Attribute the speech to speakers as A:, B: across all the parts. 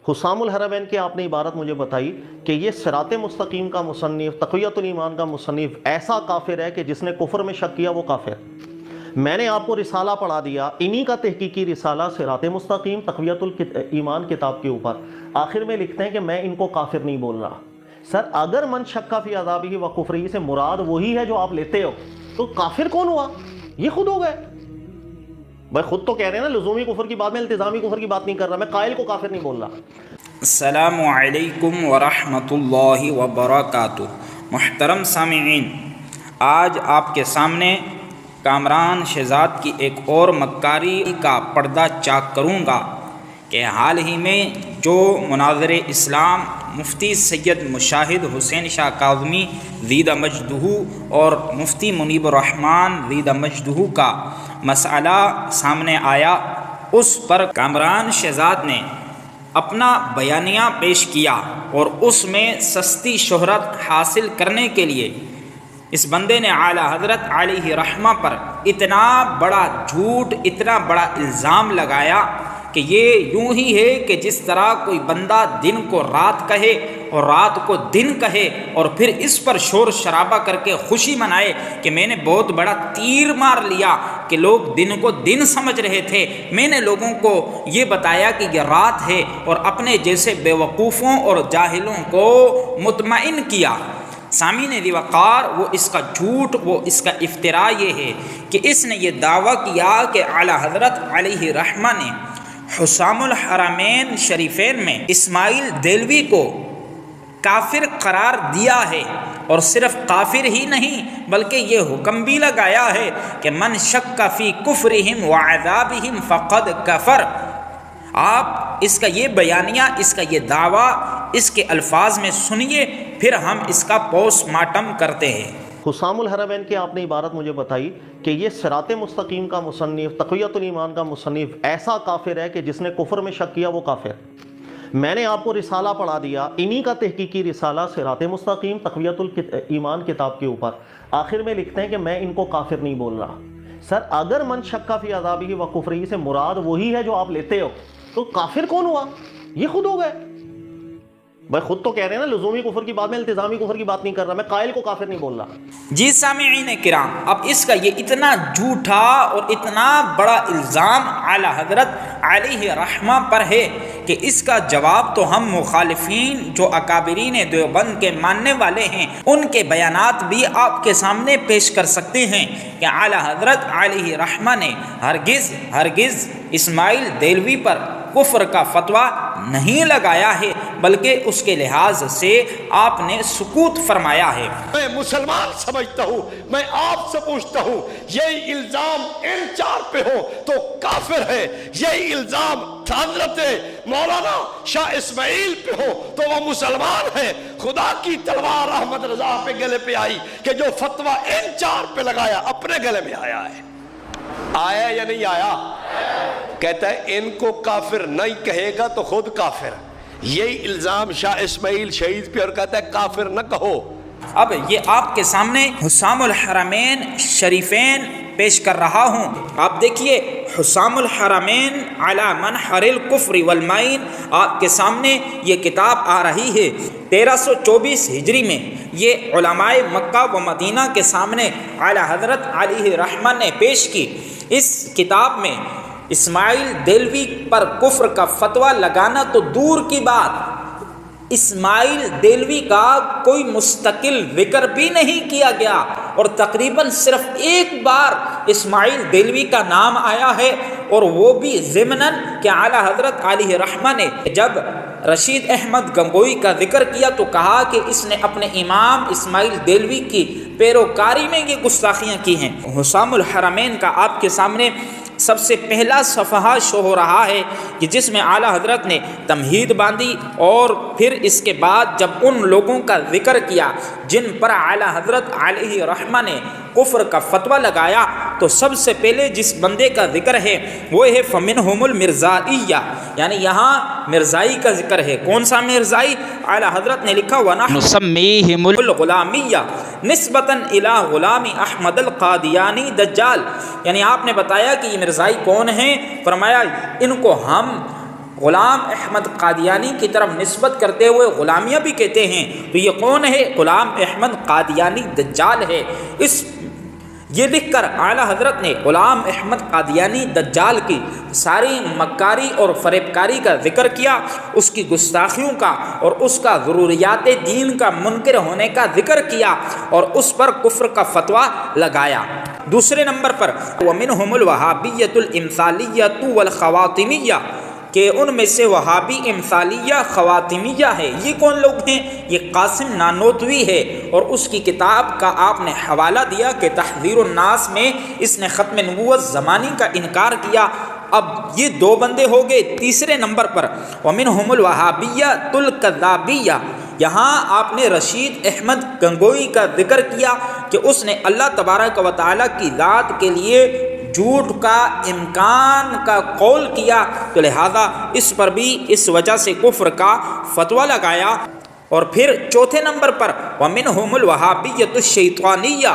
A: حسام الحرمین کی آپ نے عبارت مجھے بتائی کہ یہ صراط مستقیم کا مصنف، تقویۃ الایمان کا مصنف ایسا کافر ہے کہ جس نے کفر میں شک کیا وہ کافر۔ میں نے آپ کو رسالہ پڑھا دیا، انہی کا تحقیقی رسالہ صراط مستقیم تقویۃ الایمان کتاب کے اوپر، آخر میں لکھتے ہیں کہ میں ان کو کافر نہیں بول رہا۔ سر اگر من شک فی عذابہ و کفرہ سے مراد وہی ہے جو آپ لیتے ہو تو کافر کون ہوا؟ یہ خود ہو گئے۔ بھائی خود تو کہہ رہے ہیں نا لزومی کفر کی بات، میں التزامی کفر کی بات نہیں کر رہا، میں قائل کو کافر نہیں بول رہا۔
B: السلام علیکم ورحمۃ اللہ وبرکاتہ۔ محترم سامعین، آج آپ کے سامنے کامران شہزاد کی ایک اور مکاری کا پردہ چاک کروں گا کہ حال ہی میں جو مناظر اسلام مفتی سید مشاہد حسین شاہ کاظمی زیدہ مجدہ اور مفتی منیب الرحمن زیدہ مجدہ کا مسئلہ سامنے آیا، اس پر کامران شہزاد نے اپنا بیانیہ پیش کیا اور اس میں سستی شہرت حاصل کرنے کے لیے اس بندے نے اعلیٰ حضرت علیہ رحمہ پر اتنا بڑا جھوٹ، اتنا بڑا الزام لگایا کہ یہ یوں ہی ہے کہ جس طرح کوئی بندہ دن کو رات کہے اور رات کو دن کہے اور پھر اس پر شور شرابہ کر کے خوشی منائے کہ میں نے بہت بڑا تیر مار لیا کہ لوگ دن کو دن سمجھ رہے تھے، میں نے لوگوں کو یہ بتایا کہ یہ رات ہے اور اپنے جیسے بیوقوفوں اور جاہلوں کو مطمئن کیا۔ سامعین ذی وقار، وہ اس کا جھوٹ، وہ اس کا افتراء یہ ہے کہ اس نے یہ دعویٰ کیا کہ اعلیٰ حضرت علیہ رحمہ نے حسام الحرمین شریفین میں اسماعیل دہلوی کو کافر قرار دیا ہے، اور صرف کافر ہی نہیں بلکہ یہ حکم بھی لگایا ہے کہ من شک فی کفرہم وعذابہم فقد کفر۔ آپ اس کا یہ بیانیہ، اس کا یہ دعویٰ، اس کے الفاظ میں سنیے، پھر ہم اس کا پوسٹ مارٹم کرتے ہیں۔
A: حسام الحرمین کی آپ نے عبارت مجھے بتائی کہ یہ صراط مستقیم کا مصنف، تقویۃ الایمان کا مصنف ایسا کافر ہے کہ جس نے کفر میں شک کیا وہ کافر۔ میں نے آپ کو رسالہ پڑھا دیا، انہی کا تحقیقی رسالہ صراط مستقیم تقویۃ الایمان کتاب کے اوپر، آخر میں لکھتے ہیں کہ میں ان کو کافر نہیں بول رہا۔ سر اگر من شک فی عذابہ و کفرہ سے مراد وہی ہے جو آپ لیتے ہو تو کافر کون ہوا؟ یہ خود ہو گئے۔ بھائی خود تو کہہ رہے ہیں نا لزومی کفر کی بات، میں التزامی کفر کی بات نہیں کر رہا، میں قائل کو کافر نہیں بول رہا۔
B: جی سامعین کرام، اب اس کا یہ اتنا جھوٹا اور اتنا بڑا الزام اعلیٰ حضرت علیہ رحمہ پر ہے کہ اس کا جواب تو ہم مخالفین جو اکابرین دیوبند کے ماننے والے ہیں ان کے بیانات بھی آپ کے سامنے پیش کر سکتے ہیں کہ اعلیٰ حضرت علیہ رحمہ نے ہرگز اسماعیل دہلوی پر کفر کا فتویٰ نہیں لگایا ہے، بلکہ اس کے لحاظ سے آپ نے سکوت فرمایا ہے۔
C: میں مسلمان سمجھتا ہوں، میں آپ سے پوچھتا ہوں، یہ الزام ان چار پہ ہو تو کافر ہے، یہ الزام حضرت مولانا شاہ اسماعیل پہ ہو تو وہ مسلمان ہے۔ خدا کی تلوار احمد رضا پہ گلے پہ آئی کہ جو فتویٰ ان چار پہ لگایا اپنے گلے میں آیا ہے۔ آیا یا نہیں آیا؟ کہتا ہے ان کو کافر نہیں کہے گا تو خود کافر۔ یہی الزام شاہ اسماعیل شہید پہ اور کہتا ہے کافر نہ کہو۔
B: اب یہ آپ کے سامنے حسام الحرمین شریفین پیش کر رہا ہوں، آپ دیکھیے حسام الحرمین علی منحر الکفر والمعین، آپ کے سامنے یہ کتاب آ رہی ہے 1324 ہجری میں۔ یہ علماء مکہ و مدینہ کے سامنے اعلیٰ حضرت علیہ رحمہ نے پیش کی۔ اس کتاب میں اسماعیل دہلوی پر کفر کا فتویٰ لگانا تو دور کی بات، اسماعیل دہلوی کا کوئی مستقل ذکر بھی نہیں کیا گیا، اور تقریباً صرف ایک بار اسماعیل دہلوی کا نام آیا ہے، اور وہ بھی ضمناً کہ اعلیٰ حضرت علیہ رحمہ نے جب رشید احمد گنگوئی کا ذکر کیا تو کہا کہ اس نے اپنے امام اسماعیل دہلوی کی پیروکاری میں یہ گستاخیاں کی ہیں۔ حسام الحرمین کا آپ کے سامنے سب سے پہلا صفحہ شو ہو رہا ہے کہ جس میں اعلیٰ حضرت نے تمہید باندھی، اور پھر اس کے بعد جب ان لوگوں کا ذکر کیا جن پر اعلیٰ حضرت علیہ رحمہ نے کفر کا فتویٰ لگایا، تو سب سے پہلے جس بندے کا ذکر ہے وہ ہے فمنہم المرزائیہ، یعنی یہاں مرزائی کا ذکر ہے۔ کون سا مرزائی؟ اعلیٰ حضرت نے لکھا وَنَحْنُ نُسَمِّيهِمُ الغلامیہ نسبتاً الی غلام احمد القادیانی دجال، یعنی آپ نے بتایا کہ یہ مرزائی کون ہیں، فرمایا ان کو ہم غلام احمد قادیانی کی طرف نسبت کرتے ہوئے غلامیہ بھی کہتے ہیں۔ تو یہ کون ہے؟ غلام احمد قادیانی دجال ہے۔ یہ لکھ کر اعلیٰ حضرت نے غلام احمد قادیانی دجال کی ساری مکاری اور فریب کاری کا ذکر کیا، اس کی گستاخیوں کا اور اس کا ضروریات دین کا منکر ہونے کا ذکر کیا اور اس پر کفر کا فتویٰ لگایا۔ دوسرے نمبر پر ومنہم الوہابیۃ الامثالیۃ والخواتمیہ، کہ ان میں سے وہابی امثالیہ خواتمیہ ہے۔ یہ کون لوگ ہیں؟ یہ قاسم نانوتوی ہے، اور اس کی کتاب کا آپ نے حوالہ دیا کہ تحذیر الناس میں اس نے ختم نبوت زمانی کا انکار کیا۔ اب یہ دو بندے ہو گئے۔ تیسرے نمبر پر ومنہم الوہابیۃ الکذابیہ، یہاں آپ نے رشید احمد گنگوئی کا ذکر کیا کہ اس نے اللہ تبارک و تعالیٰ کی ذات کے لیے جھوٹ کا امکان کا قول کیا، تو لہذا اس پر بھی اس وجہ سے کفر کا فتویٰ لگایا۔ اور پھر چوتھے نمبر پر ومنہم الوہابیۃ الشیطانیہ،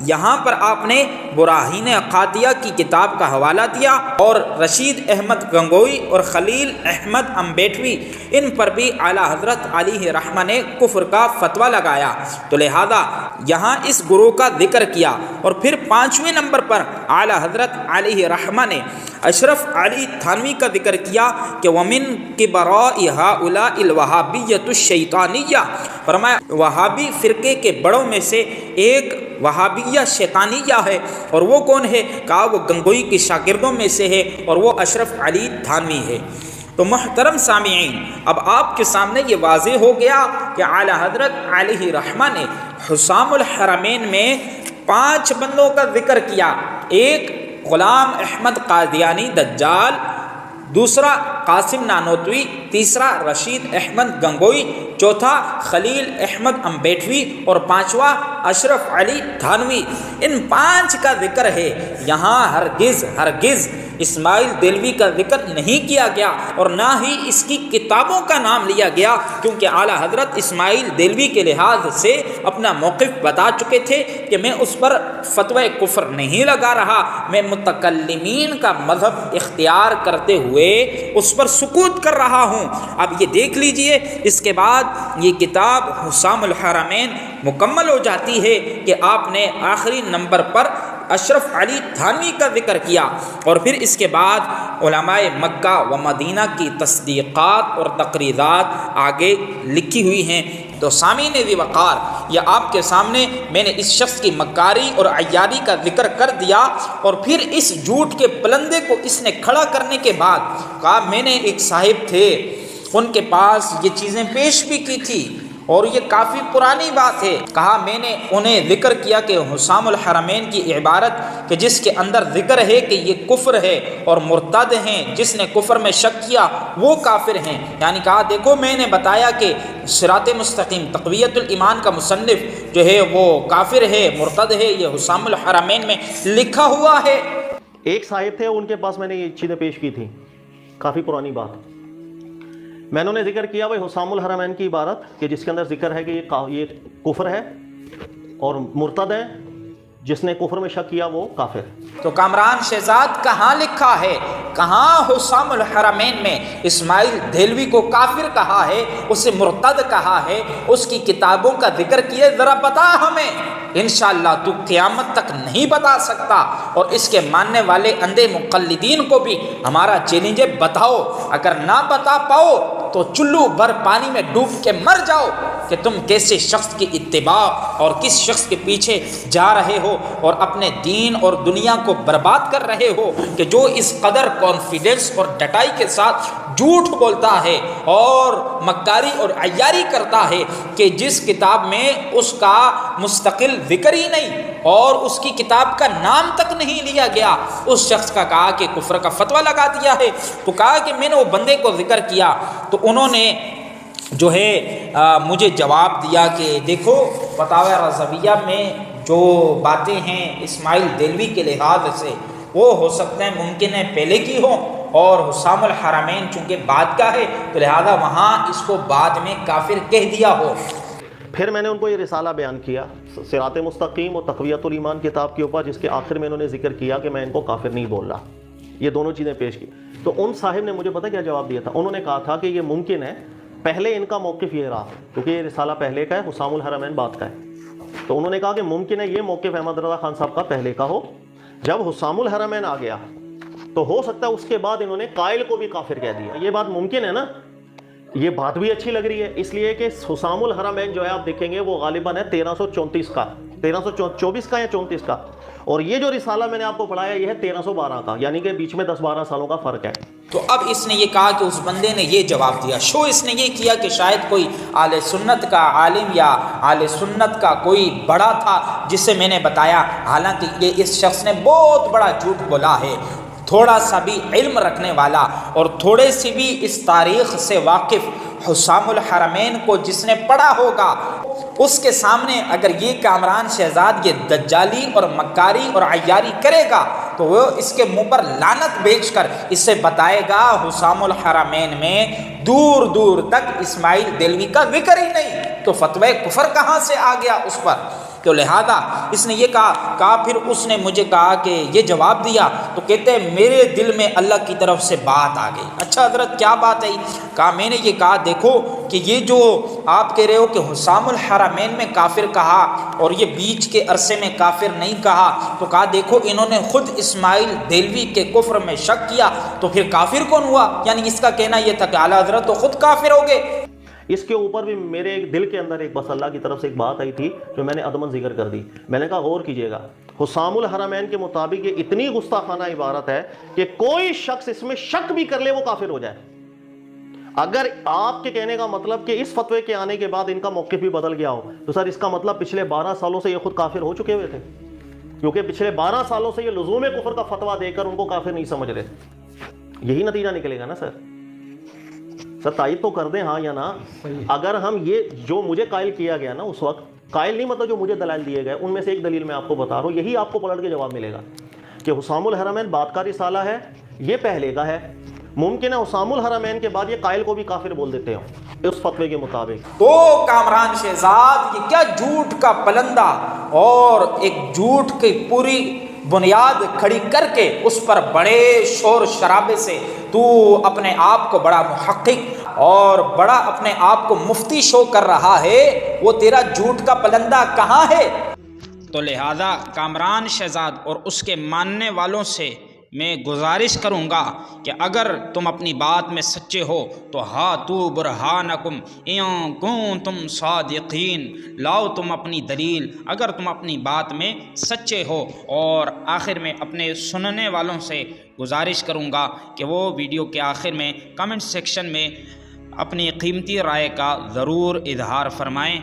B: یہاں پر آپ نے براہین عقادیہ کی کتاب کا حوالہ دیا، اور رشید احمد گنگوئی اور خلیل احمد امبیٹوی، ان پر بھی اعلیٰ حضرت علیہ رحمہ نے کفر کا فتویٰ لگایا، تو لہذا یہاں اس گروہ کا ذکر کیا۔ اور پھر پانچویں نمبر پر اعلیٰ حضرت علیہ رحمہ نے اشرف علی تھانوی کا ذکر کیا کہ ومن کبراء ہؤلاء الوہابیۃ الشیطانیہ، فرمایا وہابی فرقے کے بڑوں میں سے ایک وہابیہ شیطانیہ ہے، اور وہ کون ہے؟ کہا وہ گنگوئی کے شاگردوں میں سے ہے، اور وہ اشرف علی تھانوی ہے۔ تو محترم سامعین، اب آپ کے سامنے یہ واضح ہو گیا کہ اعلیٰ حضرت علیہ رحمہ نے حسام الحرمین میں 5 بندوں کا ذکر کیا۔ ایک غلام احمد قادیانی دجال، دوسرا قاسم نانوتوی، تیسرا رشید احمد گنگوئی، چوتھا خلیل احمد امبیٹوی، اور پانچواں اشرف علی تھانوی۔ ان 5 کا ذکر ہے۔ یہاں ہرگز اسماعیل دہلوی کا ذکر نہیں کیا گیا، اور نہ ہی اس کی کتابوں کا نام لیا گیا، کیونکہ اعلیٰ حضرت اسماعیل دہلوی کے لحاظ سے اپنا موقف بتا چکے تھے کہ میں اس پر فتوی کفر نہیں لگا رہا، میں متکلمین کا مذہب اختیار کرتے ہوئے اس پر سکوت کر رہا ہوں۔ اب یہ دیکھ لیجئے، اس کے بعد یہ کتاب حسام الحرمین مکمل ہو جاتی ہے کہ آپ نے آخری نمبر پر اشرف علی تھانوی کا ذکر کیا، اور پھر اس کے بعد علماء مکہ و مدینہ کی تصدیقات اور تقریرات آگے لکھی ہوئی ہیں۔ تو سامعین ذی وقار، یہ آپ کے سامنے میں نے اس شخص کی مکاری اور عیاری کا ذکر کر دیا، اور پھر اس جھوٹ کے پلندے کو اس نے کھڑا کرنے کے بعد کہا میں نے ایک صاحب تھے، ان کے پاس یہ چیزیں پیش بھی کی تھی، اور یہ کافی پرانی بات ہے۔ کہا میں نے انہیں ذکر کیا کہ حسام الحرمین کی عبارت کہ جس کے اندر ذکر ہے کہ یہ کفر ہے اور مرتد ہیں، جس نے کفر میں شک کیا وہ کافر ہیں، یعنی کہا دیکھو میں نے بتایا کہ صراط مستقیم تقویت الایمان کا مصنف جو ہے وہ کافر ہے، مرتد ہے، یہ حسام الحرمین میں لکھا ہوا ہے۔
A: ایک صاحب تھے، ان کے پاس میں نے یہ چیزیں پیش کی تھیں، کافی پرانی بات۔ میں نے ذکر کیا وہ حسام الحرمین کی عبارت کہ جس کے اندر ذکر ہے کہ یہ کفر ہے اور مرتد ہے، جس نے کفر میں شک کیا وہ کافر ہے۔
B: تو کامران شہزاد کہاں لکھا ہے، کہاں حسام الحرمین میں اسماعیل دہلوی کو کافر کہا ہے، اسے مرتد کہا ہے، اس کی کتابوں کا ذکر کیا، ذرا بتا ہمیں۔ انشاءاللہ تو قیامت تک نہیں بتا سکتا، اور اس کے ماننے والے اندھے مقلدین کو بھی ہمارا چیلنج ہے، بتاؤ۔ اگر نہ بتا پاؤ تو چلو بھر پانی میں ڈوب کے مر جاؤ کہ تم کیسے شخص کی اتباع اور کس شخص کے پیچھے جا رہے ہو، اور اپنے دین اور دنیا کو برباد کر رہے ہو، کہ جو اس قدر کانفیڈنس اور ڈٹائی کے ساتھ جھوٹ بولتا ہے اور مکاری اور عیاری کرتا ہے کہ جس کتاب میں اس کا مستقل ذکر ہی نہیں اور اس کی کتاب کا نام تک نہیں لیا گیا، اس شخص کا کہا کہ کفر کا فتویٰ لگا دیا ہے۔ تو کہا کہ میں نے وہ بندے کو ذکر کیا، تو انہوں نے جو ہے مجھے جواب دیا کہ دیکھو فتاوی رضویہ میں جو باتیں ہیں اسماعیل دہلوی کے لحاظ سے وہ ہو سکتا ہے ممکن ہے پہلے کی ہو، اور حسام الحرمین چونکہ بعد کا ہے تو لہذا وہاں اس کو بعد میں کافر کہہ دیا ہو۔
A: پھر میں نے ان کو یہ رسالہ بیان کیا صراط مستقیم اور تقویت الایمان کتاب کے اوپر، جس کے آخر میں انہوں نے ذکر کیا کہ میں ان کو کافر نہیں بول رہا، یہ دونوں چیزیں پیش کی. تو ان صاحب نے مجھے پتہ کیا جواب دیا تھا؟ انہوں نے کہا تھا کہ یہ ممکن ہے، پہلے ان کا موقف یہ رہا کیونکہ یہ رسالہ پہلے کا ہے، حسام الحرمین بعد کا ہے. تو انہوں نے کہا کہ ممکن ہے یہ موقف احمد رضا خان صاحب کا پہلے کا ہو. جب حسام الحرمین آ گیا تو ہو سکتا ہے اس کے بعد انہوں نے قائل کو بھی کافر کہہ دیا. یہ بات ممکن ہے نا؟ یہ بات بھی اچھی لگ رہی ہے، اس لیے کہ حسام الحرمین جو ہے آپ دیکھیں گے وہ غالباً ہے 1334 کا، 1324 کا یا 34 کا، اور یہ جو رسالہ میں نے آپ کو پڑھایا یہ ہے 1312 کا، یعنی کہ بیچ میں 10-12 سالوں کا فرق ہے.
B: تو اب اس نے یہ کہا کہ اس بندے نے یہ جواب دیا، شو اس نے یہ کیا کہ شاید کوئی اہل سنت کا عالم یا اہل سنت کا کوئی بڑا تھا جسے میں نے بتایا، حالانکہ یہ اس شخص نے بہت بڑا جھوٹ بولا ہے. تھوڑا سا بھی علم رکھنے والا اور تھوڑے سی بھی اس تاریخ سے واقف حسام الحرمین کو جس نے پڑھا ہوگا، اس کے سامنے اگر یہ کامران شہزاد یہ دجالی اور مکاری اور عیاری کرے گا تو وہ اس کے منہ پر لعنت بیچ کر اسے بتائے گا حسام الحرمین میں دور دور تک اسماعیل دہلوی کا ذکر ہی نہیں، تو فتوی کفر کہاں سے آ گیا اس پر. تو لہذا اس نے یہ کہا پھر اس نے مجھے کہا کہ یہ جواب دیا تو کہتے ہیں میرے دل میں اللہ کی طرف سے بات آ گئی. اچھا حضرت کیا بات ہے؟ کہا میں نے یہ کہا دیکھو کہ یہ جو آپ کہہ رہے ہو کہ حسام الحرمین میں کافر کہا اور یہ بیچ کے عرصے میں کافر نہیں کہا، تو کہا دیکھو انہوں نے خود اسماعیل دہلوی کے کفر میں شک کیا، تو پھر کافر کون ہوا؟ یعنی اس کا کہنا یہ تھا کہ اعلیٰ حضرت تو خود کافر ہو گئے.
A: اس کے اوپر بھی میرے دل کے اندر ایک بس اللہ کی طرف سے ایک بات آئی تھی جو میں نے عدمن ذکر کر دی. میں نے کہا غور کیجئے گا، حسام الحرمین کے مطابق یہ اتنی گستاخانہ عبارت ہے کہ کوئی شخص اس میں شک بھی کر لے وہ کافر ہو جائے. اگر آپ کے کہنے کا مطلب کہ اس فتوے کے آنے کے بعد ان کا موقف بھی بدل گیا ہو تو سر اس کا مطلب پچھلے 12 سالوں سے یہ خود کافر ہو چکے ہوئے تھے، کیونکہ پچھلے 12 سالوں سے یہ لزوم کفر کا فتویٰ دے کر ان کو کافر نہیں سمجھ رہے. یہی نتیجہ نکلے گا نا سر. سر تائید تو کر دیں ہاں یا نا. اگر ہم یہ جو مجھے قائل کیا گیا نا اس وقت، قائل نہیں مطلب جو مجھے دلائل دیے گئے، ان میں سے ایک دلیل میں آپ کو بتا رہا ہوں، یہی آپ کو پلٹ کے جواب ملے گا کہ حسام الحرمین بعد کا رسالہ ہے، یہ پہلے کا ہے. ممکن ہے حسام الحرمین کے بعد یہ قائل کو بھی کافر بول دیتے ہوں اس فتوے کے مطابق.
B: تو کامران شہزاد یہ کیا جھوٹ کا پلندہ اور ایک جھوٹ کی پوری بنیاد کھڑی کر کے اس پر بڑے شور شرابے سے تو اپنے آپ کو بڑا محقق اور بڑا اپنے آپ کو مفتی شو کر رہا ہے، وہ تیرا جھوٹ کا پلندہ کہاں ہے؟ تو لہذا کامران شہزاد اور اس کے ماننے والوں سے میں گزارش کروں گا کہ اگر تم اپنی بات میں سچے ہو تو ہاتو برہانکم ان کنتم صادقین، لاؤ تم اپنی دلیل اگر تم اپنی بات میں سچے ہو. اور آخر میں اپنے سننے والوں سے گزارش کروں گا کہ وہ ویڈیو کے آخر میں کمنٹ سیکشن میں اپنی قیمتی رائے کا ضرور اظہار فرمائیں.